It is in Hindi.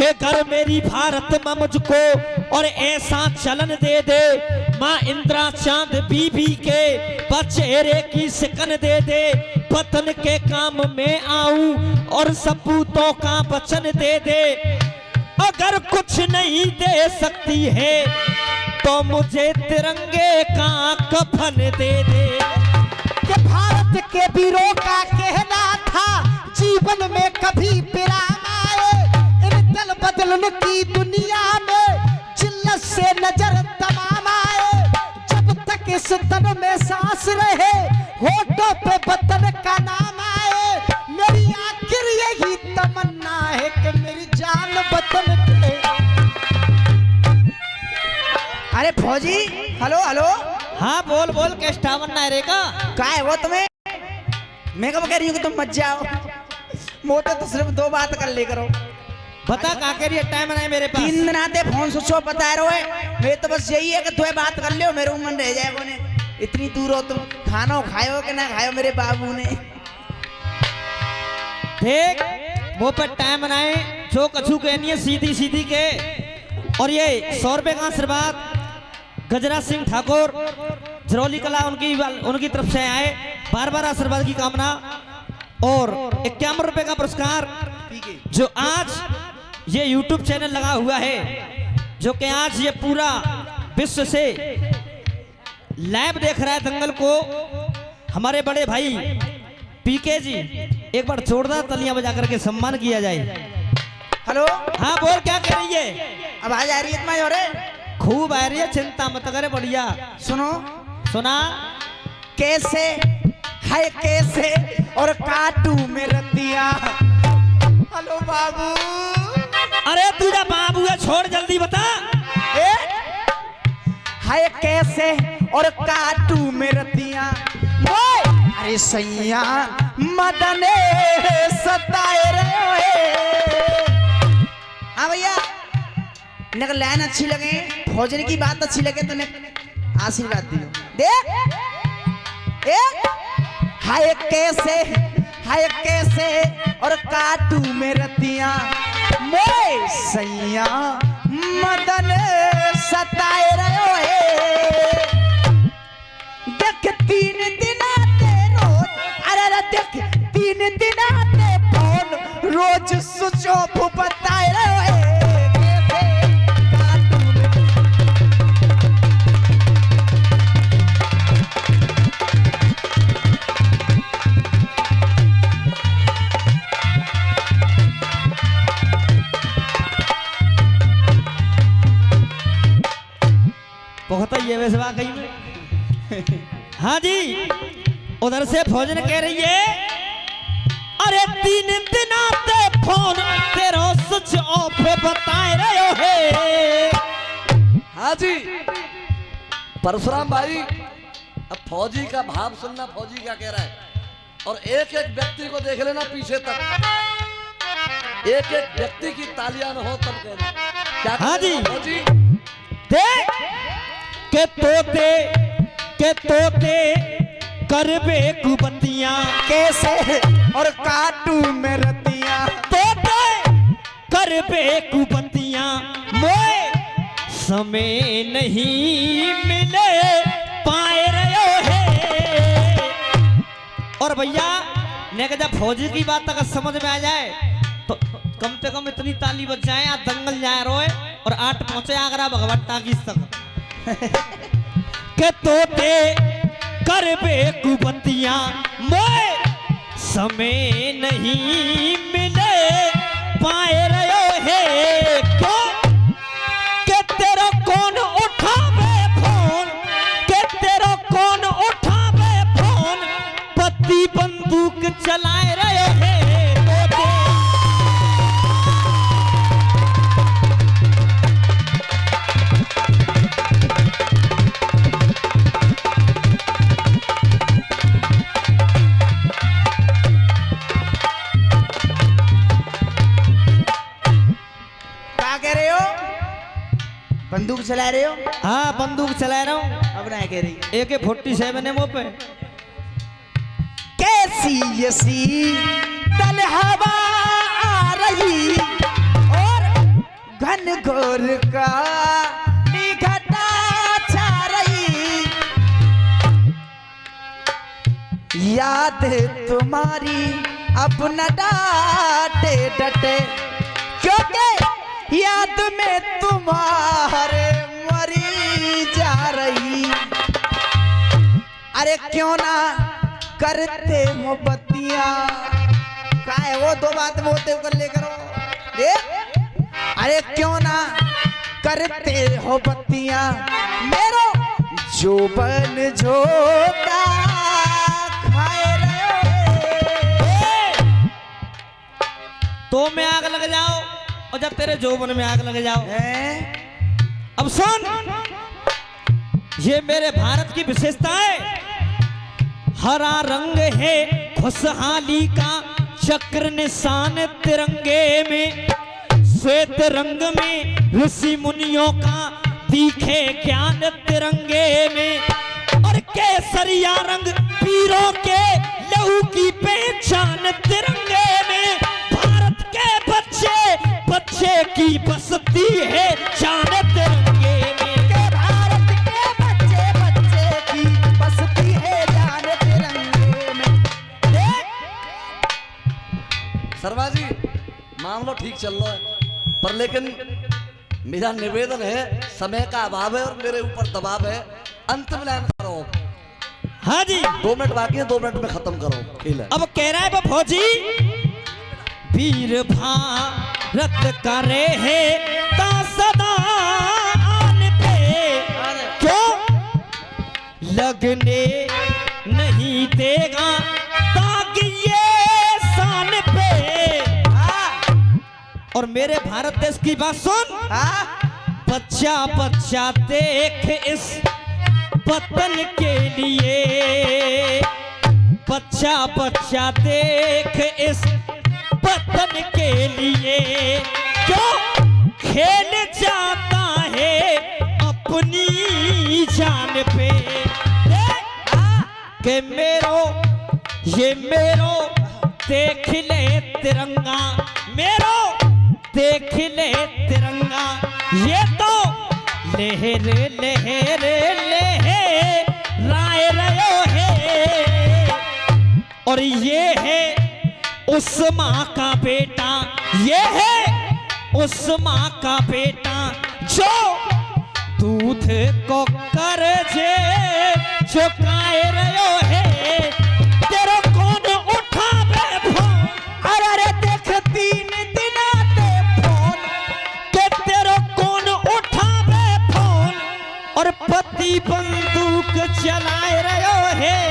के घर मेरी भारत माँ मुझको और ऐसा चलन दे दे, माँ इंदिरा चांद बीबी के बचेरे की सिकन दे दे, वतन के काम में आऊं और सपूतों का वचन दे दे। अगर कुछ नहीं दे सकती है तो मुझे तिरंगे का कफन दे दे। कि भारत के वीरों का कहना था जीवन में कभी विराम आए, इन दल बदलन की दुनिया में जिल्लत से नजर तमाम आए। जब तक इस तन में सांस रहे होठों पे वतन का नाम आए, मेरी आखिर यही तमन्ना है कि मेरी जान वतन पे। अरे फौजी, हेलो हेलो। हाँ बोल बोल, कैस्टा बनना है रे का? क्या है वो तुम्हें? मैं कब कह रही हूँ कि तुम मत जाओ, मोटे तो सिर्फ 2 बात कर ले करो। बता का कह रही है? टाइम नहीं मेरे पास। 3 दिन आते फोन स्विच ऑफ बता रहे हो। मैं तो बस यही है कि तुम्हें बात कर लियो, मेरे मन रह जाए कोने। इतनी दूर हो तुम, खाना खायो कि ना खायो मेरे बाबू ने। देख वो पर टाइम बनाए, जो कछु कहनी है सीधी सीधी के। और ये 100 रुपए का आशीर्वाद गजराज सिंह ठाकुर झरौली कला उनकी तरफ से आए, बार बार आशीर्वाद की कामना। और 51 रुपए का पुरस्कार जो आज ये YouTube चैनल लगा हुआ है, जो कि आज ये पूरा विश्व से लाइव देख रहा है दंगल को, हमारे बड़े भाई पीके जी, एक बार जोरदार तालियां बजा करके सम्मान किया जाए। हेलो हाँ बोल, क्या कह रही है? आवाज आ रही है तुम्हारी? और खूब आ रही है, चिंता मत करे, बढ़िया। सुनो, सुना। कैसे है कैसे और काटू में रतिया। हेलो बाबू। अरे तुझा बाबू है, छोड़ जल्दी बता। है कैसे और काटू में रतिया, अरे सैया मदने सताए रहे। हाँ भैया, इन्हें लाइन अच्छी लगे, भोजन की बात अच्छी लगे तो आशीर्वाद दियो। देख हाय कैसे और काटू में रतिया, मोए सैया मदन सताए रहे। देख 3 दिन आते रोज, अरे देख 3 दिन आते फोन रोज स्विच ऑफ बताए रहे। बहुत ही ये वैसे वाकई में। हाँ जी, उधर से भोजन कह रही है, अरे 3 दिन आते फोन तेरा स्विच ऑफ बताए रहे हो। हाँ जी परशुराम भाई, अब फौजी का भाव सुनना, फौजी क्या कह रहा है। और एक एक व्यक्ति को देख लेना पीछे तक, एक एक व्यक्ति की तालियां न हो तब कहना क्या। हाँ जी फौजी देख के तोते करबे कुबतियां, कैसे और काटू में रतिया, तोते करबे कुबतियां, मोए समय नहीं मिले पाए रहे है। और भैया ने कहा जब फौजी की बात अगर समझ में आ जाए तो कम से कम इतनी ताली बज जाए, आज दंगल जाए रोए और 8 पहुंचे आगरा भगवत्ता की तक। के तोते करबे कुबतियां, मोए समय नहीं मिले पाए रहे है। क्यों के तेरा कौन उठावे फोन, के तेरा कौन उठावे फोन, पत्ती बंदूक चलाए रहे है। बंदूक चला रहे हो? हाँ बंदूक चला रहा हूँ। अब ना कह रही AK-47 है वो पे। कैसी ये शीतल हवा आ रही और घन घोर का घटा छा रही, याद तुम्हारी अब न डांटे डटे, क्योंकि याद में तुम्हारे मरी जा रही। अरे क्यों ना करते मोहब्बतियां, का है वो दो बात बोलते हुए लेकर अरे क्यों ना करते हो बत्तियां मेरो जोबन झोंका खाए रहे। तो में आग लग जाओ और जब तेरे जोबन में आग लग जाओ। अब सुन, ये मेरे भारत की विशेषता है। हरा रंग है खुशहाली का, चक्र निशान तिरंगे में, श्वेत रंग में ऋषि मुनियों का दिखे ज्ञान तिरंगे में, और केसरिया रंग पीरों के लहू की पहचान तिरंगे में। भारत के बच्चे बच्चे की बसती है जान तिरंगे में, भारत के बच्चे बच्चे की बसती है जान तिरंगे में। शर्मा जी मामला ठीक चल रहा है, पर लेकिन मेरा निवेदन है, समय का अभाव है और मेरे ऊपर दबाव है, अंतिम लाइन करो। हाँ जी 2 मिनट बाकी है, 2 मिनट में खत्म करो खेल है। अब कह रहा है वो फौजी, वीर भारत करे है ता सदा आन पे, क्यों लगने नहीं देगा दाग ये शान पे। और मेरे भारत देश की बात सुन, बच्चा बच्चा देख इस वतन के लिए, बच्चा बच्चा देख इस वतन के लिए, क्यों खेल जाता है अपनी जान पे। के मेरो ये मेरो देख ले तिरंगा, मेरो देख ले तिरंगा, ये तो लहर लहर लहराए रहो है। और ये है उस माँ का बेटा, ये है उस माँ का बेटा जो दूध को कर्जे चुकाए रहो है। तेरा कौन उठावे फोन, अरे देख 3 दिन आते फोन, के तेरा कौन उठावे फोन, और पति बंदूक चलाए रहो है।